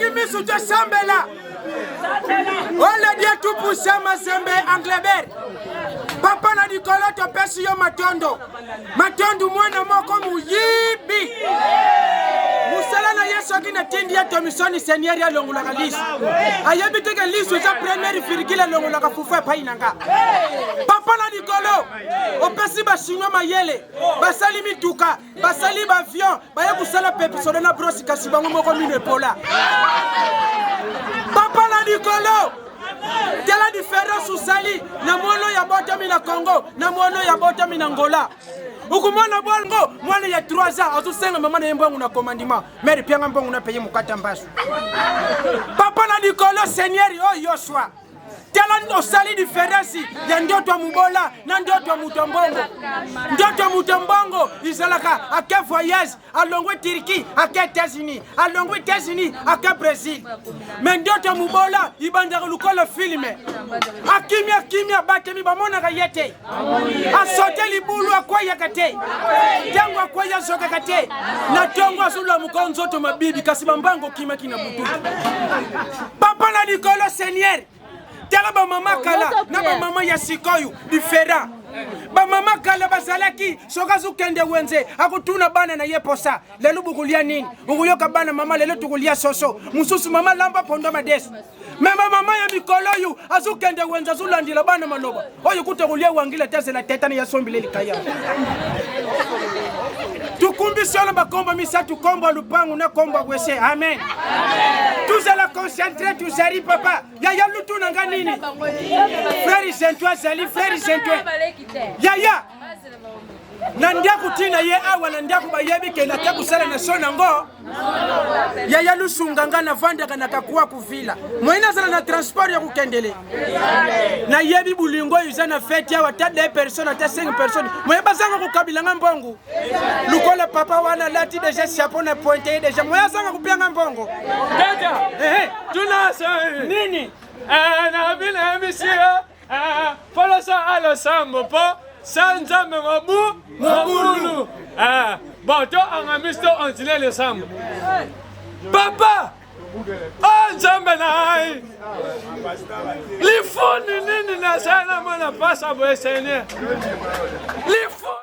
Tongi misu te sambela. Ole dia tu pousse mazembe Angleterre. Papa na dikolo to pesi yo matondo. Matondo mwana moko muyibi. Musala na yeso akina tendi ya tomisoni seniori ya longo la kalisi. Ayebite ke lisu za première virgule longo la kafufa pa inanga. Papa na dikolo opesi ba chinois mayele. Basali mituka, basali ba avion, baye kusala pepisolo na brosi kasi bango moko mine pola. Papa na dikolo tela différence usali na mono ya bota mina Congo na mono ya bota mina Angola. Ukumona bongo mwana ya 3 ans azusenga mama na yembwangu na commandement meri pianga mbongo na paye mukata mbasu. Papa na dikolo seigneur o Yoshua tela osali différence ya ndoto mubola na ndoto mutombongo. Ndoto mutombongo izalaka ake voyage alongwe Turquie ake États-Unis alongwe États-Unis ake Brésil. Mais ndoto mubola ibandaka lukola filme akimia batemi bamona kayete asote libulu akwaya kate tango akwaya soka kate na tongo asula mukonzo to mabibi kasi bambango kima kina butu. Papa na dikolo seigneur tela ba mama kala na ba mama ya sikoyu différent. Ba mama kala basalaki soka zukende wenze akutuna bana na yeposa lelo bukulia nini unguyoka bana mama lelo tukulia soso mususu mama lamba pondo madesi. Mema mama ya mikolo yu azukende wenza zulandila bana maloba oyo kutokulia wangile tese na tetani ya sombi kaya. Tukumbisona bakomba misatu komba lupangu na komba kwese amen. Tuzala concentrer tuzari papa yaya lutu nanga nini frère Saint-Toi zali frère Saint-Toi yaya nandia kutina ye awa nandia kubayebi ke na kusala na sona ngo yaya lusunganga na vandaka na kakuwa kuvila moina zala na transport ya kukendele na yebi bulingo izana fete ya wata 2 personnes ata 5 personnes moya bazanga kukabilanga mbongo lukola papa wana lati deja chapeau na pointe deja moya zanga kupianga mbongo tunasa nini na vile monsieur fala sa ala sambo po Sanza Mabulu. Bon, toi, en amisto, on tient les sambo. Papa! Oh, Zambanai! Les fonds, nini, na sana, mana passa, boy, seigneur. Les fonds!